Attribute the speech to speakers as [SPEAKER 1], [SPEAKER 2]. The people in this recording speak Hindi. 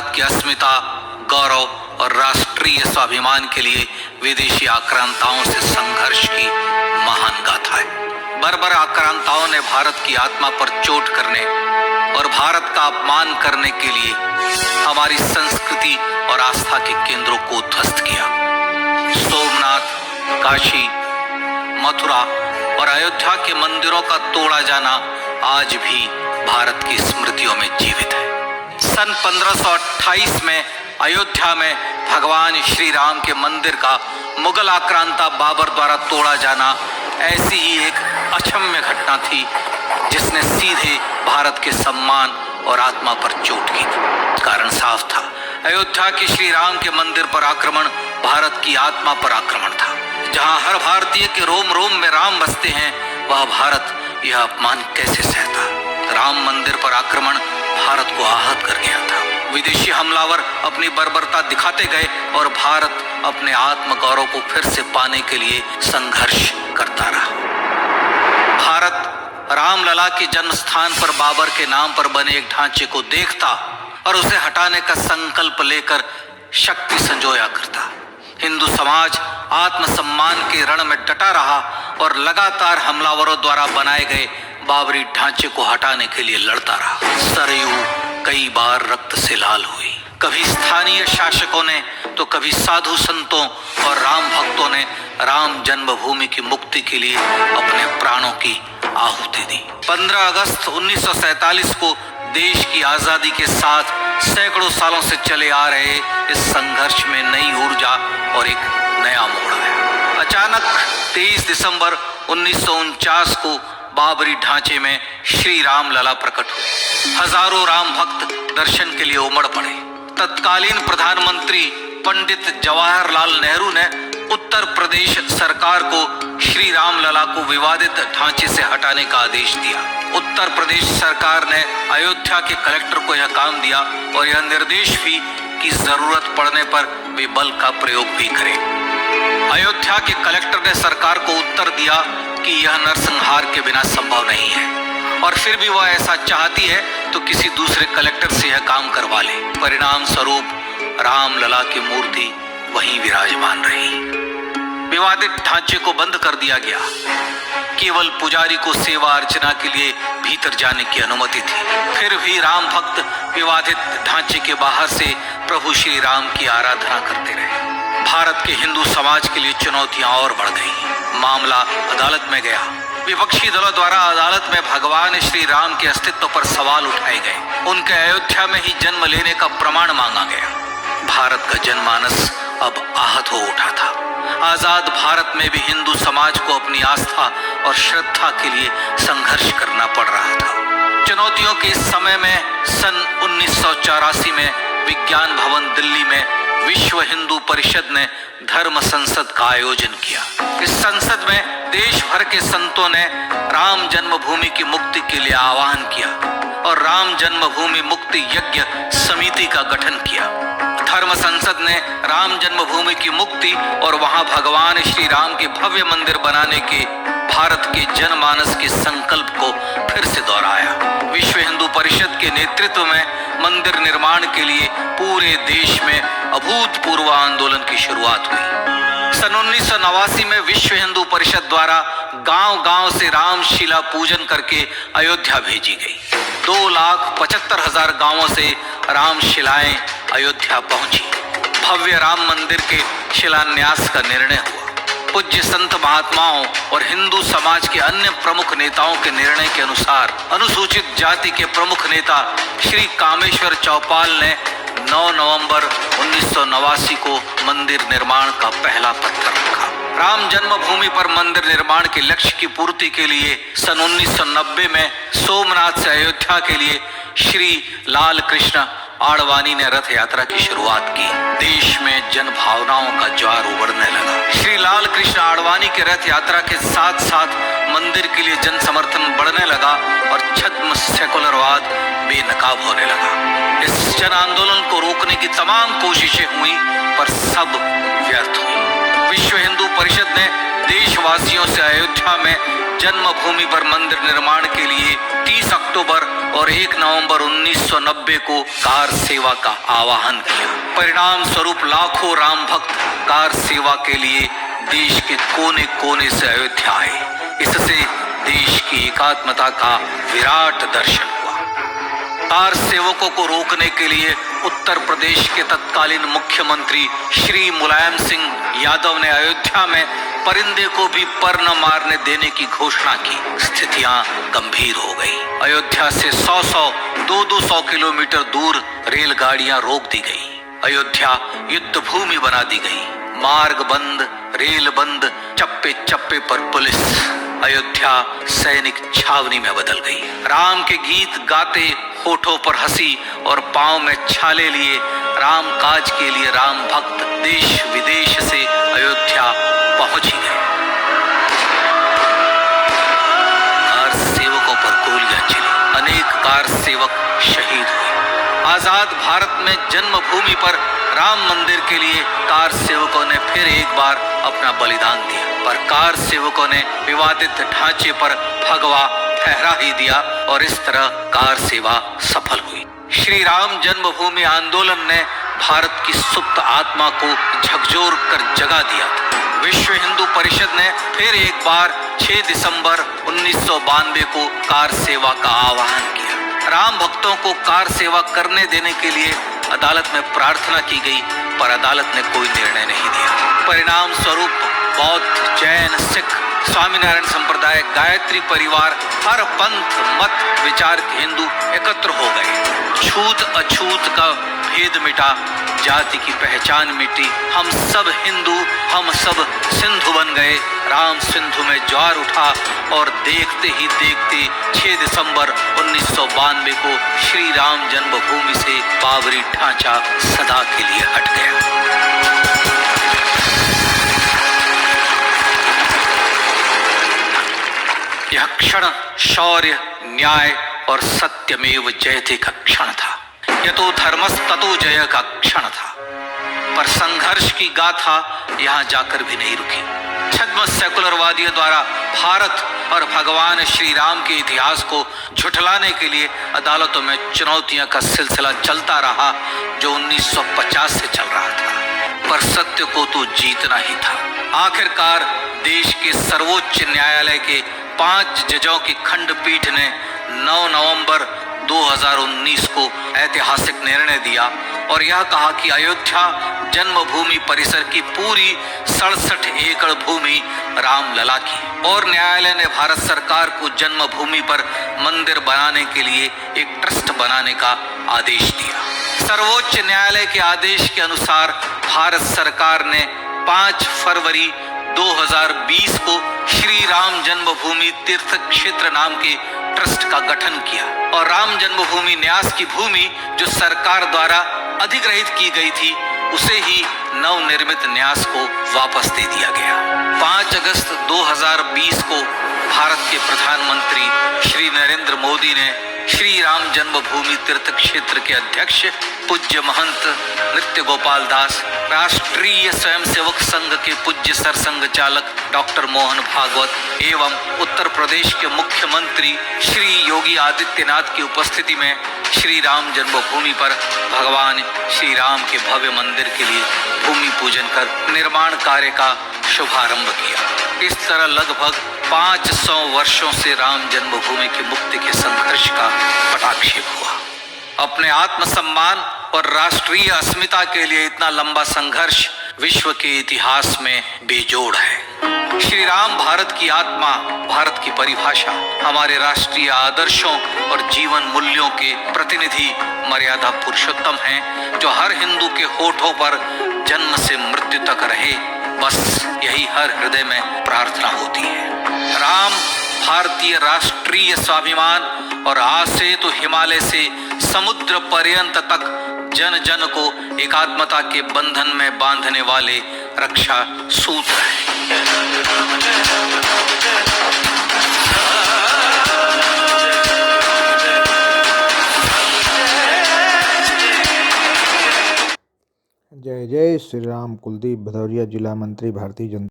[SPEAKER 1] भारत की अस्मिता, गौरव और राष्ट्रीय स्वाभिमान के लिए विदेशी आक्रांताओं से संघर्ष की महान गाथा है। बर्बर आक्रांताओं ने भारत की आत्मा पर चोट करने और भारत का अपमान करने के लिए हमारी संस्कृति और आस्था के केंद्रों को ध्वस्त किया। सोमनाथ, काशी, मथुरा और अयोध्या के मंदिरों का तोड़ा जाना आज भी भारत की स्मृतियों में जीवित है। सन 1528 में अयोध्या में भगवान श्री राम के मंदिर का मुगल आक्रांता बाबर द्वारा तोड़ा जाना ऐसी ही एक अक्षम्य घटना थी जिसने सीधे भारत के सम्मान और आत्मा पर चोट की थी। कारण साफ था, अयोध्या के श्री राम के मंदिर पर आक्रमण भारत की आत्मा पर आक्रमण था। जहां हर भारतीय के रोम रोम में राम बसते हैं, वह भारत यह अपमान कैसे सहता। राम मंदिर पर आक्रमण भारत को आहत कर गया था। विदेशी हमलावर अपनी बर्बरता दिखाते गए और भारत अपने आत्म गौरव को फिर से पाने के लिए संघर्ष करता रहा। भारत रामलला के जन्म स्थान पर बाबर के नाम पर बने एक ढांचे को देखता और उसे हटाने का संकल्प लेकर शक्ति संजोया करता। हिंदू समाज आत्मसम्मान के रण में डटा रहा और लगातार हमलावरों द्वारा बनाए गए बाबरी ढांचे को हटाने के लिए लड़ता रहा। सरयू कई बार रक्त से लाल हुई। कभी स्थानीय शासकों ने तो कभी साधु संतों और राम भक्तों ने राम जन्मभूमि की मुक्ति के लिए अपने प्राणों की आहुति दी। 15 अगस्त 1947 को देश की आजादी के साथ सैकड़ों सालों से चले आ रहे इस संघर्ष में नई ऊर्जा और एक नया मोड़ आया। अचानक 23 दिसंबर 1949 को बाबरी ढांचे में श्री राम लला प्रकट हुए। हजारों राम भक्त दर्शन के लिए उमड़ पड़े। तत्कालीन प्रधानमंत्री पंडित जवाहरलाल नेहरू ने उत्तर प्रदेश सरकार को श्री राम लला को विवादित ढांचे से हटाने का आदेश दिया। उत्तर प्रदेश सरकार ने अयोध्या के कलेक्टर को यह काम दिया और यह निर्देश भी कि जरूरत पड़ने पर वे बल का प्रयोग भी करें। अयोध्या के कलेक्टर ने सरकार को उत्तर दिया कि यह नरसंहार के बिना संभव नहीं है और फिर भी वह ऐसा चाहती है तो किसी दूसरे कलेक्टर से यह काम करवा ले। परिणाम स्वरूप रामलला की मूर्ति वहीं विराजमान रही। विवादित ढांचे को बंद कर दिया गया। केवल पुजारी को सेवा अर्चना के लिए भीतर जाने की अनुमति थी। फिर भी राम भक्त विवादित ढांचे के बाहर से प्रभु श्री राम की आराधना करते रहे। भारत के हिंदू समाज के लिए चुनौतियां और बढ़ गई। मामला अदालत में गया। विपक्षी दलों द्वारा अदालत में भगवान श्री राम के अस्तित्व पर सवाल उठाए गए। उनके अयोध्या में ही जन्म लेने का प्रमाण मांगा गया। भारत का जनमानस अब आहत हो उठा था। आजाद भारत में भी हिंदू समाज को अपनी आस्था और श्रद्धा के लिए संघर्ष करना पड़ रहा था। चुनौतियों के इस समय में सन 1984 में विज्ञान भवन दिल्ली में विश्व हिंदू परिषद ने धर्म संसद का आयोजन किया। इस संसद में देश भर के संतों ने राम जन्मभूमि की मुक्ति के लिए आह्वान किया और राम जन्मभूमि मुक्ति यज्ञ समिति का गठन किया। धर्म संसद ने राम जन्मभूमि की मुक्ति और वहां भगवान श्री राम के भव्य मंदिर बनाने के भारत के जनमानस के संकल्प को फिर से दोहराया। विश्व हिंदू परिषद के नेतृत्व में मंदिर निर्माण के लिए पूरे देश में अभूतपूर्व आंदोलन की शुरुआत हुई। सन 1989 में विश्व हिंदू परिषद द्वारा गांव-गांव से रामशिला पूजन करके अयोध्या भेजी गई। 2,75,000 गांवों से रामशिलाएं अयोध्या पहुंची। भव्य राम मंदिर के शिलान्यास का निर्णय हुआ। पूज्य संत महात्माओं और हिंदू समाज के अन्य प्रमुख नेताओं के निर्णय के अनुसार अनुसूचित जाति के प्रमुख नेता श्री कामेश्वर चौपाल ने 9 नवंबर 1989 को मंदिर निर्माण का पहला पत्थर रखा। राम जन्मभूमि पर मंदिर निर्माण के लक्ष्य की पूर्ति के लिए सन 1990 में सोमनाथ से अयोध्या के लिए श्री लाल कृष्ण आडवाणी ने रथ यात्रा की शुरुआत की। देश में जन भावनाओं का ज्वार उबड़ने लगा। श्री लाल कृष्ण आडवाणी के रथ यात्रा के साथ साथ मंदिर के लिए जन समर्थन बढ़ने लगा और छद्म सेकुलरवाद बेनकाब होने लगा। इस जन आंदोलन को रोकने की तमाम कोशिशें हुई पर सब व्यर्थ हुई। विश्व हिंदू परिषद ने देशवासियों से अयोध्या में जन्मभूमि पर मंदिर निर्माण के लिए 30 अक्टूबर और 1 नवंबर 1990 को कार सेवा का आह्वान किया। परिणाम स्वरूप लाखों राम भक्त कार सेवा के लिए देश के कोने कोने से अयोध्या आए। इससे देश की एकात्मता का विराट दर्शन हुआ। कार सेवकों को रोकने के लिए उत्तर प्रदेश के तत्कालीन मुख्यमंत्री श्री मुलायम सिंह यादव ने अयोध्या में परिंदे को भी पर न मारने देने की घोषणा की। स्थितियां गंभीर हो गई। अयोध्या से 200 किलोमीटर दूर रेलगाड़ियां रोक दी गई। अयोध्या युद्ध भूमि बना दी गई। मार्ग बंद, रेल बंद, चप्पे चप्पे पर पुलिस। अयोध्या सैनिक छावनी में बदल गई। राम के गीत गाते, होठों पर हंसी और पांव में छाले लिए राम काज के लिए राम भक्त देश विदेश से अयोध्या पहुंच ही गए। कार सेवकों पर गोलियां चली। अनेक कार सेवक शहीद हुए। आजाद भारत में जन्मभूमि पर राम मंदिर के लिए कार सेवकों ने फिर एक बार अपना बलिदान दिया, पर कार सेवकों ने विवादित ढांचे पर भगवा फहरा ही दिया और इस तरह कार सेवा सफल हुई। श्री राम जन्मभूमि आंदोलन ने भारत की सुप्त आत्मा को झकझोर कर जगा दिया था। विश्व हिंदू परिषद ने फिर एक बार 6 दिसंबर 1992 को कार सेवा का आह्वान किया। राम भक्तों को कार सेवा करने देने के लिए अदालत में प्रार्थना की गई, पर अदालत ने कोई निर्णय नहीं दिया। परिणाम स्वरूप बौद्ध, जैन, सिख, स्वामीनारायण संप्रदाय, गायत्री परिवार, हर पंथ मत विचार के हिंदू एकत्र हो गए। छूत अछूत का भेद मिटा, जाति की पहचान मिटी। हम सब हिंदू, हम सब सिंधु बन गए। राम सिंधु में ज्वार उठा और देखते ही देखते 6 दिसंबर 1992 को श्री राम जन्मभूमि से बाबरी ढांचा सदा के लिए हट गया। यह क्षण शौर्य, न्याय और सत्यमेव जयते का क्षण था। यतो धर्मस्ततो जय का क्षण था। पर संघर्ष की गाथा यहाँ जाकर भी नहीं रुकी। छद्म सेकुलरवादियों द्वारा भारत और भगवान श्री राम के इतिहास को झुठलाने के लिए अदालतों में चुनौतियों का सिलसिला चलता रहा, जो 1950 से चल रहा था। पर सत्य को तो जीतना ही था। आखिरकार देश के सर्वोच्च न्यायालय के 5 जजों की खंडपीठ ने 9 नवंबर 2019 को ऐतिहासिक निर्णय दिया और यह कहा कि अयोध्या जन्मभूमि परिसर की पूरी 67 एकड़ भूमि रामलला की। और न्यायालय ने भारत सरकार को जन्मभूमि पर मंदिर बनाने के लिए एक ट्रस्ट बनाने का आदेश दिया। सर्वोच्च न्यायालय के आदेश के अनुसार भारत सरकार ने 5 फरवरी 2020 को श्री राम जन्मभूमि तीर्थ क्षेत्र नाम के ट्रस्ट का गठन किया और राम जन्मभूमि न्यास की भूमि जो सरकार द्वारा अधिग्रहित की गई थी, उसे ही नवनिर्मित न्यास को वापस दे दिया गया। 5 अगस्त 2020 को भारत के प्रधानमंत्री श्री नरेंद्र मोदी ने श्री राम जन्मभूमि तीर्थ क्षेत्र के अध्यक्ष पूज्य महंत नृत्य गोपाल दास, राष्ट्रीय स्वयंसेवक संघ के पूज्य सरसंघ चालक डॉक्टर मोहन भागवत एवं उत्तर प्रदेश के मुख्यमंत्री श्री योगी आदित्यनाथ की उपस्थिति में श्री राम जन्मभूमि पर भगवान श्री राम के भव्य मंदिर के लिए भूमि पूजन कर निर्माण कार्य का शुभारंभ किया। इस तरह लगभग 500 वर्षों से राम जन्मभूमि की मुक्ति के संघर्ष का पटाक्षेप हुआ। अपने आत्मसम्मान और राष्ट्रीय अस्मिता के लिए इतना लंबा संघर्ष विश्व के इतिहास में बेजोड़ है। श्री राम भारत की आत्मा, भारत की परिभाषा, हमारे राष्ट्रीय आदर्शों और जीवन मूल्यों के प्रतिनिधि मर्यादा पुरुषोत्तम हैं, जो हर हिंदू के होठों पर जन्म से मृत्यु तक रहे। बस यही हर हृदय में प्रार्थना होती है। राम भारतीय राष्ट्रीय स्वाभिमान और आज से तो हिमालय से समुद्र पर्यंत तक जन जन को एकात्मता के बंधन में बांधने वाले रक्षा सूत्र है।
[SPEAKER 2] जय जय श्री राम। कुलदीप भदौरिया, जिला मंत्री, भारतीय जनता